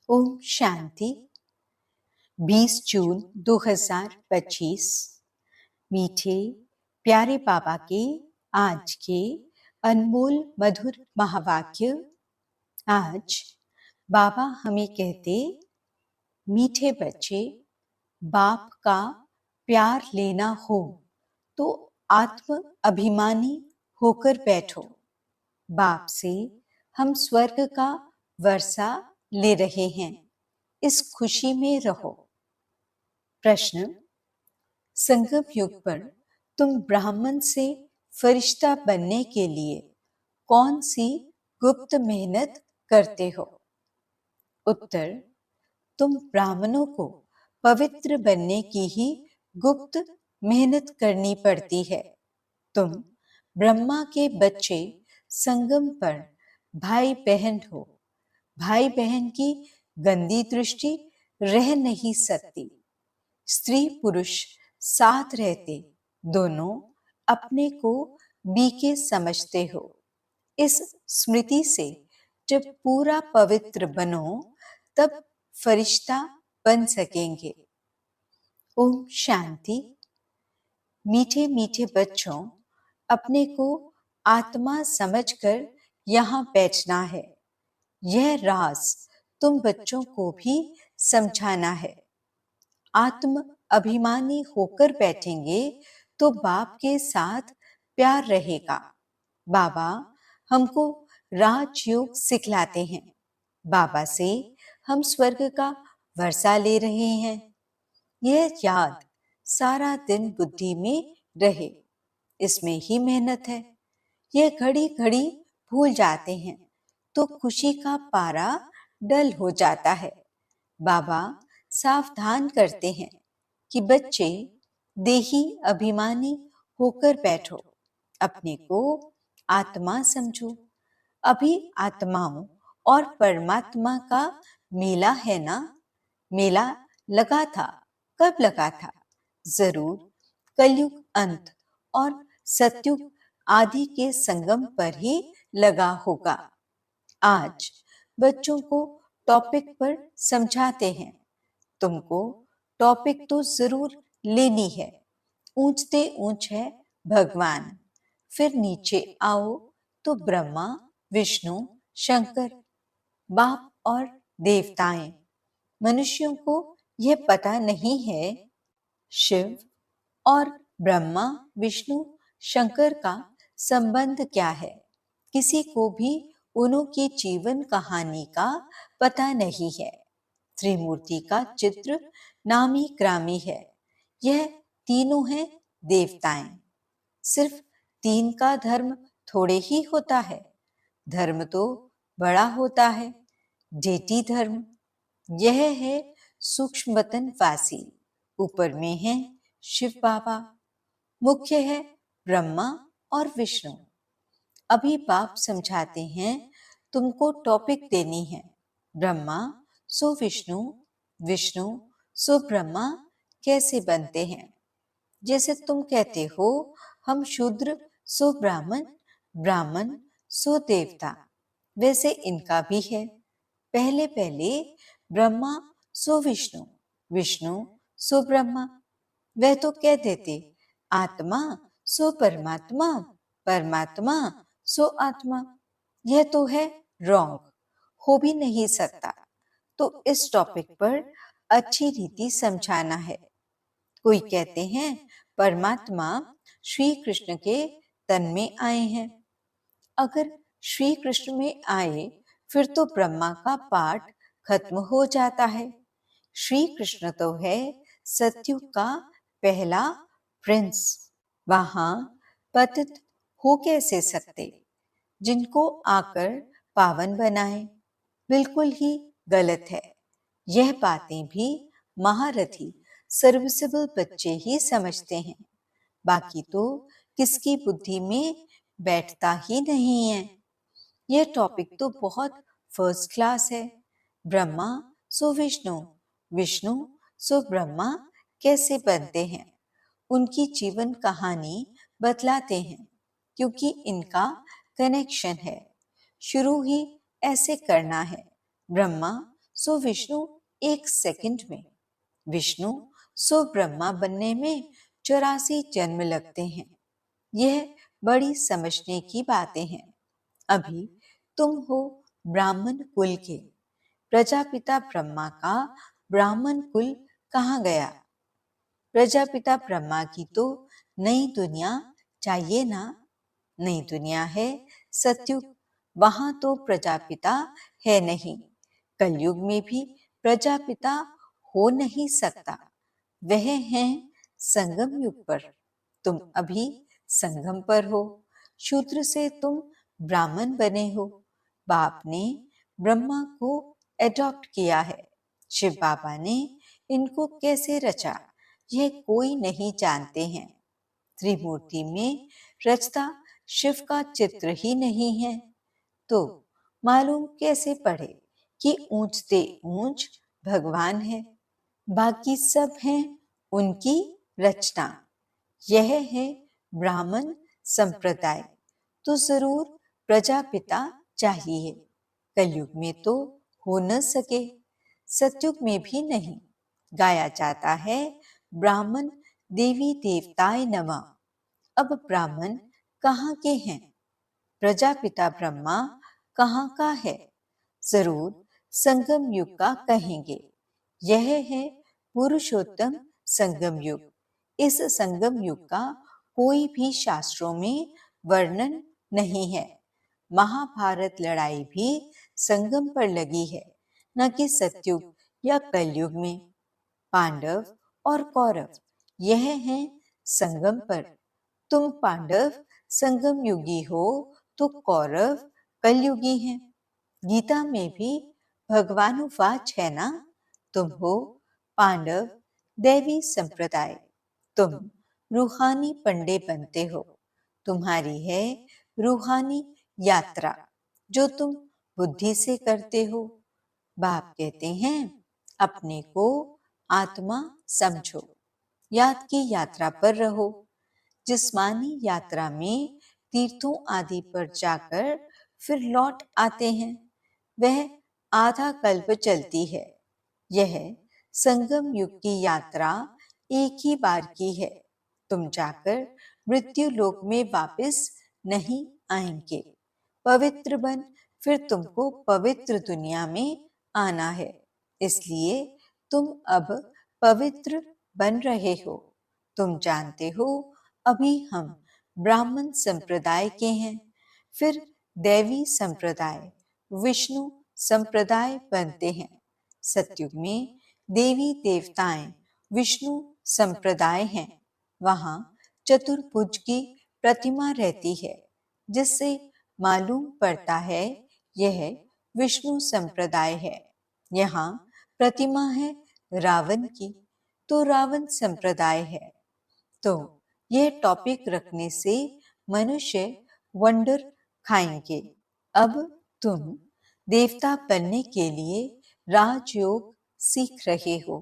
ओम शांति। 20 जून 2025 मीठे प्यारे बाबा के आज के अनमोल मधुर महावाक्य। आज बाबा हमें कहते, मीठे बच्चे, बाप का प्यार लेना हो तो आत्म अभिमानी होकर बैठो। बाप से हम स्वर्ग का वर्षा ले रहे हैं, इस खुशी में रहो। प्रश्न: संगम युग पर तुम ब्राह्मण से फरिश्ता बनने के लिए कौन सी गुप्त मेहनत करते हो? उत्तर: तुम ब्राह्मणों को पवित्र बनने की ही गुप्त मेहनत करनी पड़ती है। तुम ब्रह्मा के बच्चे संगम पर भाई बहन हो। भाई बहन की गंदी दृष्टि रह नहीं सकती। स्त्री पुरुष साथ रहते दोनों अपने को बीके समझते हो। इस स्मृति से जब पूरा पवित्र बनो तब फरिश्ता बन सकेंगे। ओम शांति। मीठे मीठे बच्चों, अपने को आत्मा समझकर यहाँ बैठना है। यह राज तुम बच्चों को भी समझाना है। आत्म अभिमानी होकर बैठेंगे तो बाप के साथ प्यार रहेगा। बाबा हमको राजयोग सिखलाते हैं। बाबा से हम स्वर्ग का वर्षा ले रहे हैं। यह याद सारा दिन बुद्धि में रहे, इसमें ही मेहनत है। यह घड़ी घड़ी भूल जाते हैं तो खुशी का पारा डल हो जाता है। बाबा सावधान करते हैं कि बच्चे देही अभिमानी होकर बैठो, अपने को आत्मा समझो। अभी आत्माओं और परमात्मा का मेला है ना? मेला लगा था। कब लगा था? जरूर कलयुग अंत और सतयुग आदि के संगम पर ही लगा होगा। आज बच्चों को टॉपिक पर समझाते हैं। तुमको टॉपिक तो जरूर लेनी है। ऊंचते ऊंच है भगवान, फिर नीचे आओ तो ब्रह्मा विष्णु शंकर, बाप और देवताएं। मनुष्यों को यह पता नहीं है शिव और ब्रह्मा विष्णु शंकर का संबंध क्या है। किसी को भी उनकी जीवन कहानी का पता नहीं है। त्रिमूर्ति का चित्र नामी ग्रामी है। यह तीनों हैं देवताएं। सिर्फ तीन का धर्म थोड़े ही होता है। धर्म तो बड़ा होता है। डेटी धर्म यह है सूक्ष्म वतन वासी। ऊपर में है शिव बाबा, मुख्य है ब्रह्मा और विष्णु। अभी बाप समझाते हैं, तुमको टॉपिक देनी है। ब्रह्मा सो विष्णु, विष्णु सो ब्रह्मा कैसे बनते हैं? जैसे तुम कहते हो हम शूद्र सो ब्राह्मण, ब्राह्मण सो देवता, वैसे इनका भी है। पहले पहले ब्रह्मा सो विष्णु, विष्णु सो ब्रह्मा। वह तो कह देते आत्मा सो परमात्मा, परमात्मा सो आत्मा। यह तो है रॉन्ग, हो भी नहीं सकता। तो इस टॉपिक पर अच्छी रीति समझाना है। कोई कहते हैं परमात्मा श्री कृष्ण के तन में आए हैं। अगर श्री कृष्ण में आए फिर तो ब्रह्मा का पाठ खत्म हो जाता है। श्री कृष्ण तो है सतयुग का पहला प्रिंस। वहां पतित हो कैसे सकते? जिनको आकर पावन बनाए, बिल्कुल ही गलत है। यह बातें भी महारथी सर्विसेबल बच्चे ही समझते हैं। बाकी तो किसकी बुद्धि में बैठता ही नहीं है। यह टॉपिक तो बहुत फर्स्ट क्लास है। ब्रह्मा सो विष्णु, विष्णु सो ब्रह्मा कैसे बनते हैं? उनकी जीवन कहानी बतलाते हैं, क्योंकि इनका कनेक्शन है। शुरू ही ऐसे करना है। ब्रह्मा सो विष्णु 1 सेकंड में, विष्णु सो ब्रह्मा बनने में 84 जन्म लगते हैं। यह बड़ी समझने की बातें हैं। अभी तुम हो ब्राह्मण कुल के, प्रजापिता ब्रह्मा का ब्राह्मण कुल कहाँ गया? प्रजापिता ब्रह्मा की तो नई दुनिया चाहिए ना। नई दुनिया है सतयुग, वहां तो प्रजापिता है नहीं। कलयुग में भी प्रजापिता हो नहीं सकता, वह है संगम युग पर। तुम अभी संगम पर हो। शूद्र से तुम ब्राह्मण बने हो। बाप ने ब्रह्मा को एडॉप्ट किया है। शिव बाबा ने इनको कैसे रचा यह कोई नहीं जानते हैं। त्रिमूर्ति में रचता शिव का चित्र ही नहीं है, तो मालूम कैसे पड़े कि ऊंचते ऊंच भगवान है, बाकी सब हैं उनकी रचना। यह है ब्राह्मण संप्रदाय, तो जरूर प्रजापिता चाहिए। कलयुग में तो हो न सके, सतयुग में भी नहीं। गाया जाता है ब्राह्मण देवी देवताय नमः। अब ब्राह्मण कहाँ के हैं? प्रजापिता ब्रह्मा कहाँ का है? जरूर संगम युग का कहेंगे। यह है पुरुषोत्तम संगम युग। इस संगम युग का कोई भी शास्त्रों में वर्णन नहीं है। महाभारत लड़ाई भी संगम पर लगी है, न कि सतयुग या कलयुग में। पांडव और कौरव यह है संगम पर। तुम पांडव संगम युगी हो तो कौरव कलयुगी हैं। गीता में भी भगवान उवाच है ना, तुम हो पांडव दैवी संप्रदाय, तुम रूहानी पंडे बनते हो। तुम्हारी है रूहानी यात्रा जो तुम बुद्धि से करते हो। बाप कहते हैं अपने को आत्मा समझो, याद की यात्रा पर रहो। जिस्मानी यात्रा में तीर्थों आदि पर जाकर फिर लौट आते हैं, वह आधा कल्प चलती है। यह संगम युग की यात्रा एक ही बार की है। तुम जाकर मृत्यु लोक में वापस नहीं आएंगे। पवित्र बन फिर तुमको पवित्र दुनिया में आना है। इसलिए तुम अब पवित्र बन रहे हो। तुम जानते हो अभी हम ब्राह्मण संप्रदाय के हैं, फिर दैवी संप्रदाय विष्णु संप्रदाय बनते हैं। सतयुग में देवी देवताएं विष्णु संप्रदाय हैं। वहां चतुर्भुज की प्रतिमा रहती है, जिससे मालूम पड़ता है यह विष्णु संप्रदाय है। यहाँ प्रतिमा है रावण की, तो रावण संप्रदाय है। तो यह टॉपिक रखने से मनुष्य वंडर खाएंगे। अब तुम देवता बनने के लिए राजयोग सीख रहे हो।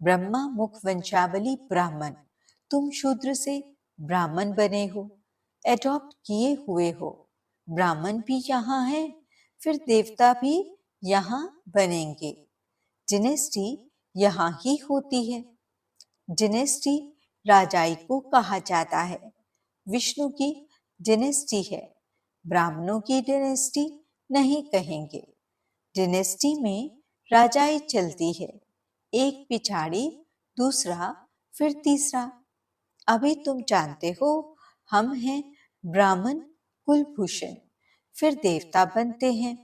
ब्रह्मा मुख वंशावली ब्राह्मण, तुम शूद्र से ब्राह्मण बने हो, एडॉप्ट किए हुए हो। ब्राह्मण भी यहाँ है, फिर देवता भी यहाँ बनेंगे। डिनेस्टी यहाँ ही होती है। डिनेस्टी राजाई को कहा जाता है। विष्णु की डिनेस्टी है, ब्राह्मणों की डिनेस्टी नहीं कहेंगे। डिनेस्टी में राजाई चलती है, एक पिछाड़ी दूसरा फिर तीसरा। अभी तुम जानते हो हम हैं ब्राह्मण कुलभूषण, फिर देवता बनते हैं।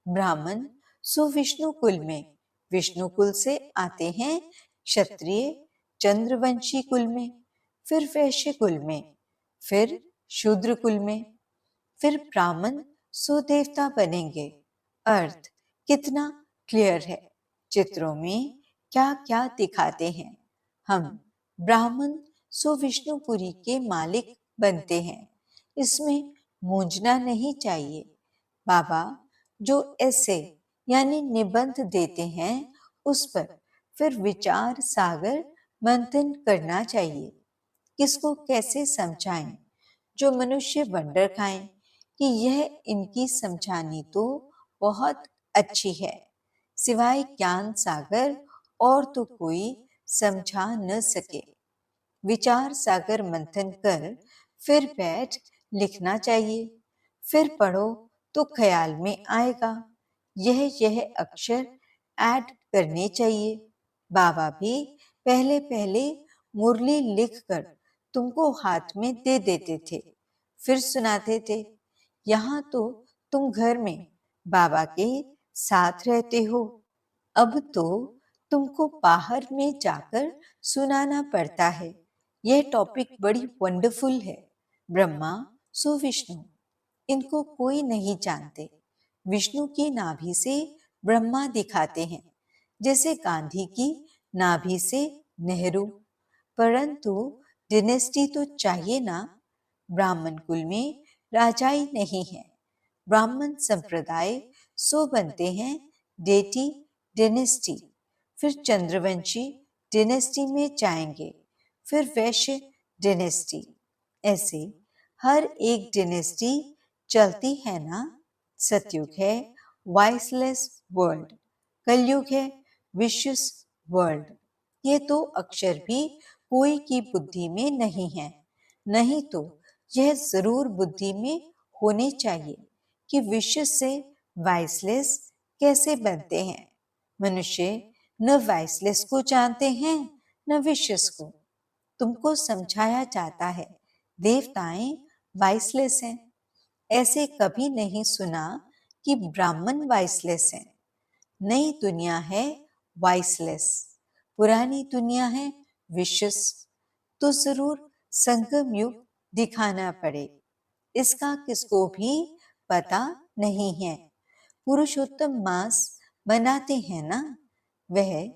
ब्राह्मण सो विष्णु कुल में, विष्णु कुल से आते हैं क्षत्रिय चंद्रवंशी कुल में, फिर वैश्य कुल में, फिर शूद्र कुल में, फिर ब्राह्मण सो देवता बनेंगे। अर्थ कितना क्लियर है। चित्रों में क्या क्या दिखाते हैं। हम ब्राह्मण सो विष्णुपुरी के मालिक बनते हैं। इसमें मूंझना नहीं चाहिए। बाबा जो ऐसे यानी निबंध देते हैं उस पर फिर विचार सागर मंथन करना चाहिए। किसको कैसे समझाएं जो मनुष्य वंडर खाएं कि यह इनकी समझानी तो बहुत अच्छी है। सिवाय ज्ञान सागर और तो कोई समझा न सके। विचार सागर मंथन कर फिर बैठ लिखना चाहिए, फिर पढ़ो तो ख्याल में आएगा। यह अक्षर ऐड करने चाहिए। बाबा भी पहले पहले मुरली लिखकर तुमको हाथ में दे देते थे, फिर सुनाते थे। यहाँ तो तुम घर में बाबा के साथ रहते हो, अब तो तुमको बाहर में जाकर सुनाना पड़ता है। यह टॉपिक बड़ी वंडरफुल है। ब्रह्मा सो विष्णु, इनको कोई नहीं जानते। विष्णु की नाभि से ब्रह्मा दिखाते हैं, जैसे गांधी की नाभि से नेहरू। परंतु डिनेस्टी तो चाहिए ना। ब्राह्मण कुल में राजाई नहीं है। ब्राह्मण संप्रदाय सो बनते हैं डेटी डिनेस्टी, फिर चंद्रवंशी डिनेस्टी में जाएंगे, फिर वैश्य डिनेस्टी। ऐसे हर एक डिनेस्टी चलती है ना। सतयुग है वॉइसलेस वर्ल्ड, कलयुग है विशियस वर्ल्ड। ये तो अक्षर भी कोई की बुद्धि में नहीं है। नहीं तो यह जरूर बुद्धि में होने चाहिए कि विश्व से वॉइसलेस कैसे बनते हैं। मनुष्य न वॉइसलेस को जानते हैं न विश्व को। तुमको समझाया जाता है देवताएं वॉइसलेस हैं। ऐसे कभी नहीं सुना कि ब्राह्मण वॉइसलेस हैं। नई दुनिया है वॉइसलेस, पुरानी दुनिया है विशुस। तो जरूर संगम युग दिखाना पड़े, इसका किसको भी पता नहीं है। पुरुषोत्तम मास मनाते हैं ना, वह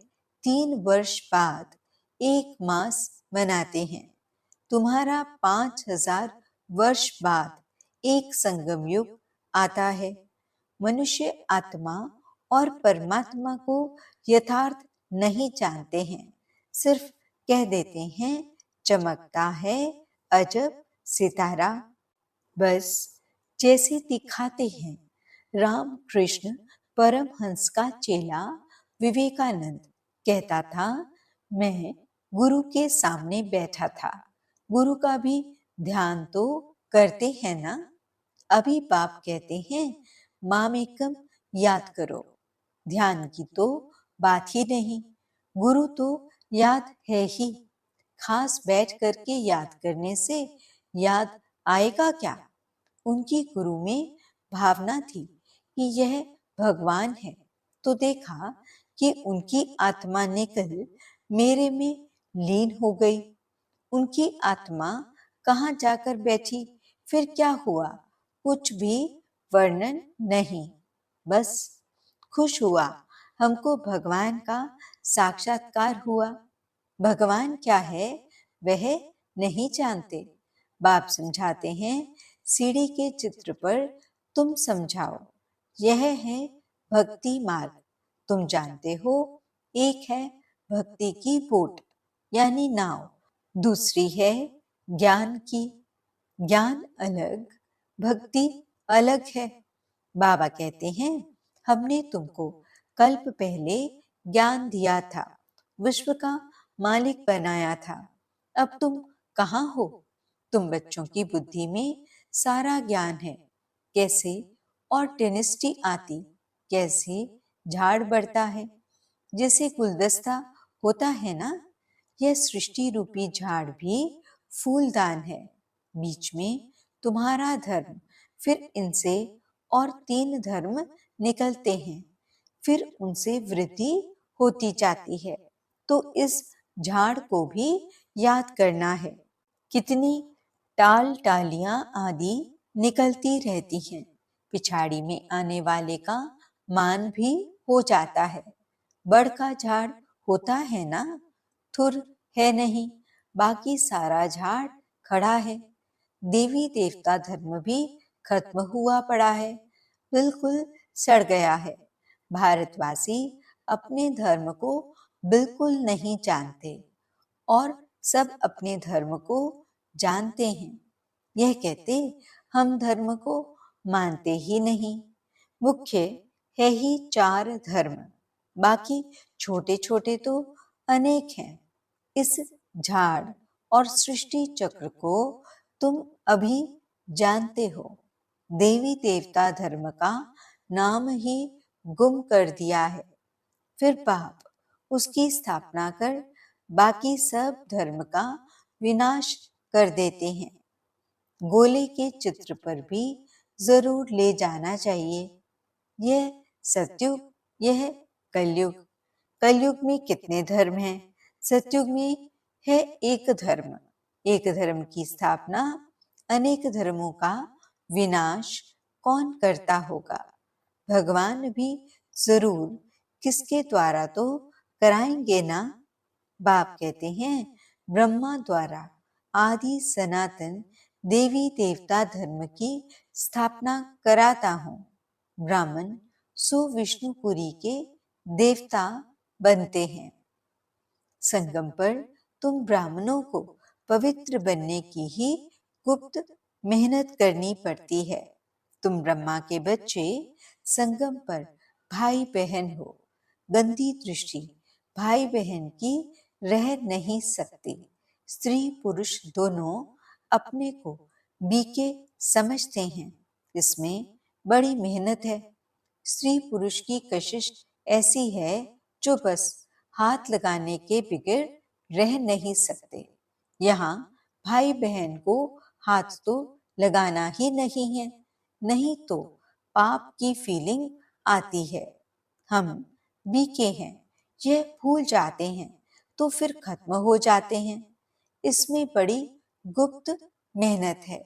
3 वर्ष बाद एक मास मनाते हैं। तुम्हारा 5000 वर्ष बाद एक संगम युग आता है। मनुष्य आत्मा और परमात्मा को यथार्थ नहीं जानते हैं, सिर्फ कह देते हैं चमकता है अजब सितारा। बस जैसे दिखाते हैं। राम कृष्ण परमहंस का चेला विवेकानंद कहता था, मैं गुरु के सामने बैठा था। गुरु का भी ध्यान तो करते हैं ना। अभी बाप कहते हैं मामेकम याद करो, ध्यान की तो बात ही नहीं। गुरु तो याद है ही, खास बैठ करके याद करने से याद आएगा क्या। उनकी गुरु में भावना थी कि यह भगवान है, तो देखा कि उनकी आत्मा निकल मेरे में लीन हो गई। उनकी आत्मा कहाँ जाकर बैठी, फिर क्या हुआ, कुछ भी वर्णन नहीं। बस खुश हुआ, हमको भगवान का साक्षात्कार हुआ। भगवान क्या है वह नहीं जानते। बाप समझाते हैं सीढ़ी के चित्र पर तुम समझाओ। यह है भक्ति मार्ग, तुम जानते हो। एक है भक्ति की बोट यानी नाव, दूसरी है ज्ञान की। ज्ञान अलग, भक्ति अलग है। बाबा कहते हैं हमने तुमको कल्प पहले ज्ञान दिया था, विश्व का मालिक बनाया था। अब तुम कहाँ हो। तुम बच्चों की बुद्धि में सारा ज्ञान है, कैसे और टेनिस्टी आती, कैसे झाड़ बढ़ता है, जैसे गुलदस्ता होता है ना। यह सृष्टि रूपी झाड़ भी फूलदान है। बीच में तुम्हारा धर्म, फिर इनसे और 3 धर्म निकलते हैं, फिर उनसे वृद्धि होती जाती है। तो इस झाड़ को भी याद करना है। कितनी टाल टालियां आदि निकलती रहती हैं, पिछाड़ी में आने वाले का मान भी हो जाता है। बड़ का झाड़ होता है ना, थुर है नहीं, बाकी सारा झाड़ खड़ा है। देवी देवता धर्म भी खत्म हुआ पड़ा है, बिल्कुल सड़ गया है। भारतवासी अपने धर्म को बिल्कुल नहीं जानते और सब अपने धर्म को जानते हैं। यह कहते हम धर्म को मानते ही नहीं। मुख्य है ही 4 धर्म, बाकी छोटे छोटे तो अनेक हैं। इस झाड़ और सृष्टि चक्र को तुम अभी जानते हो। देवी देवता धर्म का नाम ही गुम कर दिया है। फिर पाप उसकी स्थापना कर बाकी सब धर्म का विनाश कर देते हैं। गोले के चित्र पर भी जरूर ले जाना चाहिए। यह सतयुग, यह कलयुग। कलयुग में कितने धर्म हैं? सतयुग में है एक धर्म। एक धर्म की स्थापना, अनेक धर्मों का विनाश कौन करता होगा? भगवान भी जरूर किसके द्वारा तो कराएंगे ना। बाप कहते हैं, ब्रह्मा द्वारा आदि सनातन देवी देवता धर्म की स्थापना कराता हूँ। ब्राह्मण सो विष्णुपुरी के देवता बनते हैं। संगम पर तुम ब्राह्मणों को पवित्र बनने की ही गुप्त मेहनत करनी पड़ती है। तुम ब्रह्मा के बच्चे संगम पर भाई बहन हो। गंदी दृष्टि भाई बहन की रह नहीं सकती। स्त्री पुरुष दोनों अपने को बीके समझते हैं। इसमें बड़ी मेहनत है। स्त्री पुरुष की कशिश ऐसी है जो बस हाथ लगाने के बगैर रह नहीं सकते। यहाँ भाई बहन को हाथ तो लगाना ही नहीं है, नहीं तो पाप की फीलिंग आती है। हम बीके हैं, यह भूल जाते हैं तो फिर खत्म हो जाते हैं। इसमें बड़ी गुप्त मेहनत है।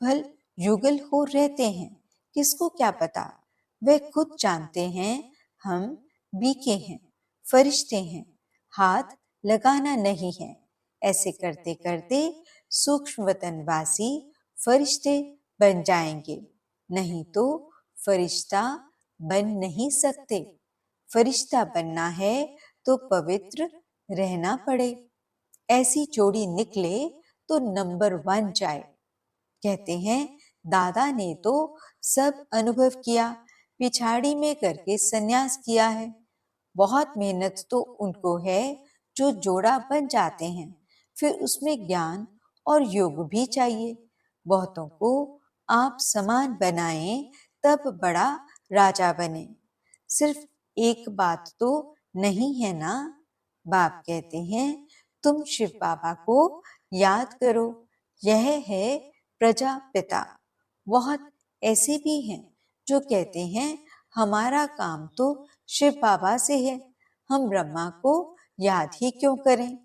फल युगल हो रहते हैं, किसको क्या पता? वे खुद जानते हैं हम बीके हैं, फरिश्ते हैं, हाथ लगाना नहीं है। ऐसे करते करते सूक्ष्म वतनवासी फरिश्ते बन जाएंगे, नहीं तो फरिश्ता बन नहीं सकते। फरिश्ता बनना है तो पवित्र रहना पड़े। ऐसी जोड़ी निकले तो नंबर 1 जाए। कहते हैं, दादा ने तो सब अनुभव किया, पिछाड़ी में करके सन्यास किया है। बहुत मेहनत तो उनको है जो जोड़ा बन जाते हैं, फिर उसमें ज्ञान और योग भी चाहिए। बहुतों को आप समान बनाएं तब बड़ा राजा बने। सिर्फ एक बात तो नहीं है ना। बाप कहते हैं, तुम शिव बाबा को याद करो, यह है प्रजापिता। बहुत ऐसे भी हैं जो कहते हैं, हमारा काम तो शिव बाबा से है, हम ब्रह्मा को याद ही क्यों करें,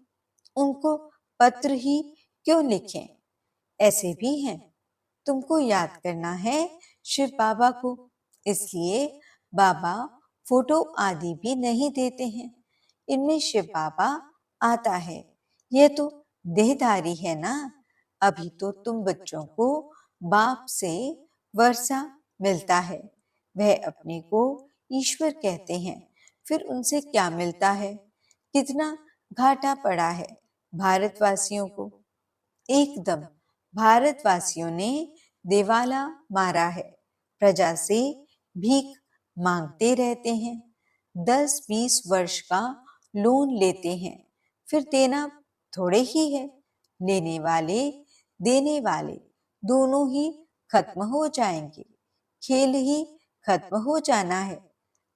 उनको पत्र ही क्यों लिखें। ऐसे भी हैं। तुमको याद करना है शिव बाबा को, इसलिए बाबा फोटो आदि भी नहीं देते हैं। इनमें शिव बाबा आता है, यह तो देहधारी है ना। अभी तो तुम बच्चों को बाप से वर्षा मिलता है, वह अपने को ईश्वर कहते हैं। फिर उनसे क्या मिलता है? कितना घाटा पड़ा है भारतवासियों को। एकदम भारतवासियों ने देवाला मारा है। प्रजा से भीख मांगते रहते हैं। 10-20 वर्ष का लोन लेते हैं, फिर देना थोड़े ही है। लेने वाले देने वाले दोनों ही खत्म हो जाएंगे। खेल ही खत्म हो जाना है।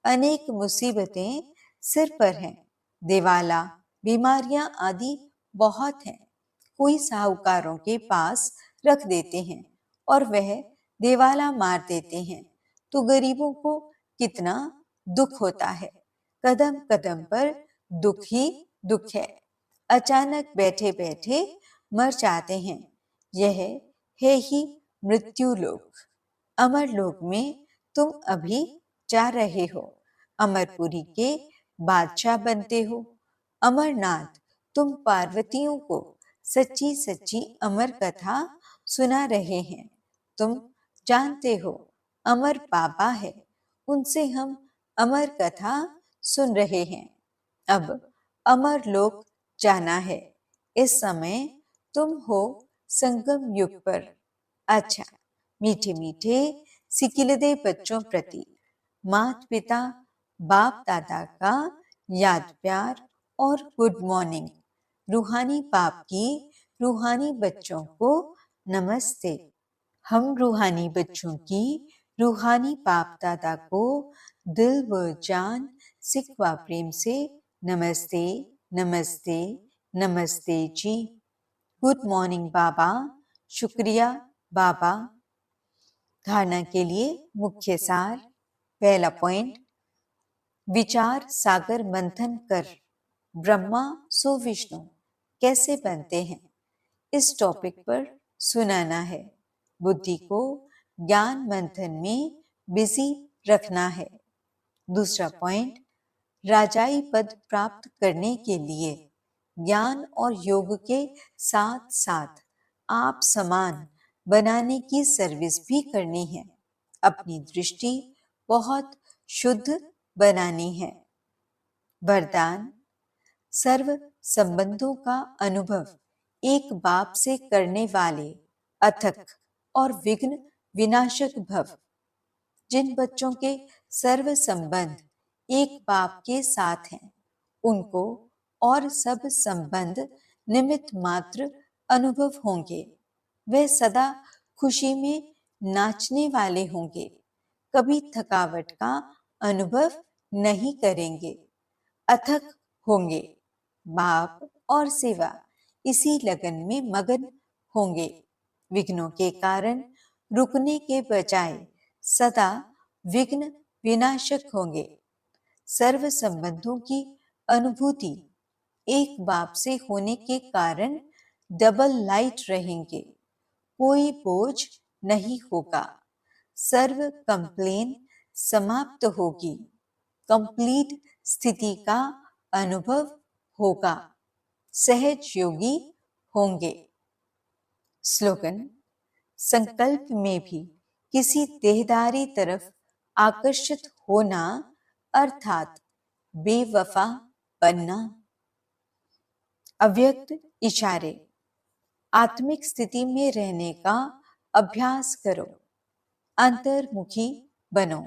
अनेक मुसीबतें सिर पर हैं। देवाला, बीमारियां आदि बहुत हैं। कोई साहूकारों के पास रख देते हैं और वह देवाला मार देते हैं, तो गरीबों को कितना दुख होता है। कदम कदम पर दुख ही दुख है। अचानक बैठे बैठे मर जाते हैं। यह है ही मृत्यु लोक। अमर लोक में तुम अभी जा रहे हो। अमरपुरी के बादशाह बनते हो। अमरनाथ तुम पार्वतियों को सच्ची सच्ची अमर कथा सुना रहे हैं। तुम जानते हो अमर बाबा है, उनसे हम अमर कथा सुन रहे हैं। अब अमर लोक जाना है। इस समय तुम हो संगम युग पर। अच्छा, मीठे मीठे सिकिलदे बच्चों प्रति मात पिता बाप दादा का याद प्यार और गुड मॉर्निंग। रूहानी बाप की रूहानी बच्चों को नमस्ते। हम रूहानी बच्चों की रूहानी बाप दादा को दिल व जान सिख व प्रेम से नमस्ते नमस्ते नमस्ते जी। गुड मॉर्निंग बाबा। शुक्रिया बाबा। धारणा के लिए मुख्य सार। पहला पॉइंट, विचार सागर मंथन कर ब्रह्मा सो विष्णु कैसे बनते हैं, इस टॉपिक पर सुनाना है। बुद्धि को ज्ञान मंथन में बिजी रखना है। दूसरा पॉइंट, राजाई पद प्राप्त करने के लिए ज्ञान और योग के साथ साथ आप समान बनाने की सर्विस भी करनी है। अपनी दृष्टि बहुत शुद्ध बनानी है। वरदान, सर्व संबंधों का अनुभव एक बाप से करने वाले अथक और विघ्न विनाशक भव। जिन बच्चों के सर्व संबंध एक बाप के साथ हैं, उनको और सब संबंध निमित्त मात्र अनुभव होंगे। वे सदा खुशी में नाचने वाले होंगे, कभी थकावट का अनुभव नहीं करेंगे। अथक होंगे, बाप और सेवा इसी लगन में मगन होंगे। विघ्नों के कारण रुकने के बजाय सदा विघ्न विनाशक होंगे। सर्व संबंधों की अनुभूति एक बाप से होने के कारण डबल लाइट रहेंगे। कोई बोझ नहीं होगा। सर्व कंप्लेन समाप्त होगी। कंप्लीट स्थिति का अनुभव होगा। सहज योगी होंगे। स्लोगन, संकल्प में भी किसी देहदारी तरफ आकर्षित होना अर्थात बेवफा बनना। अव्यक्त इशारे, आत्मिक स्थिति में रहने का अभ्यास करो। अंतर्मुखी बनो।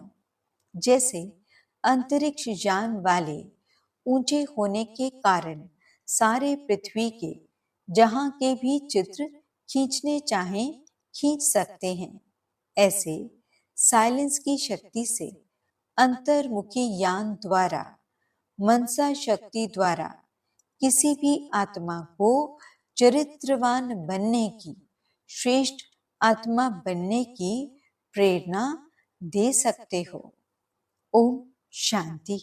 जैसे अंतरिक्ष यान वाले ऊंचे होने के कारण सारे पृथ्वी के जहां के भी चित्र खींचने चाहें खींच सकते हैं, ऐसे साइलेंस की शक्ति से अंतर्मुखी यान द्वारा मनसा शक्ति द्वारा किसी भी आत्मा को चरित्रवान बनने की, श्रेष्ठ आत्मा बनने की प्रेरणा दे सकते हो। ओम शांति।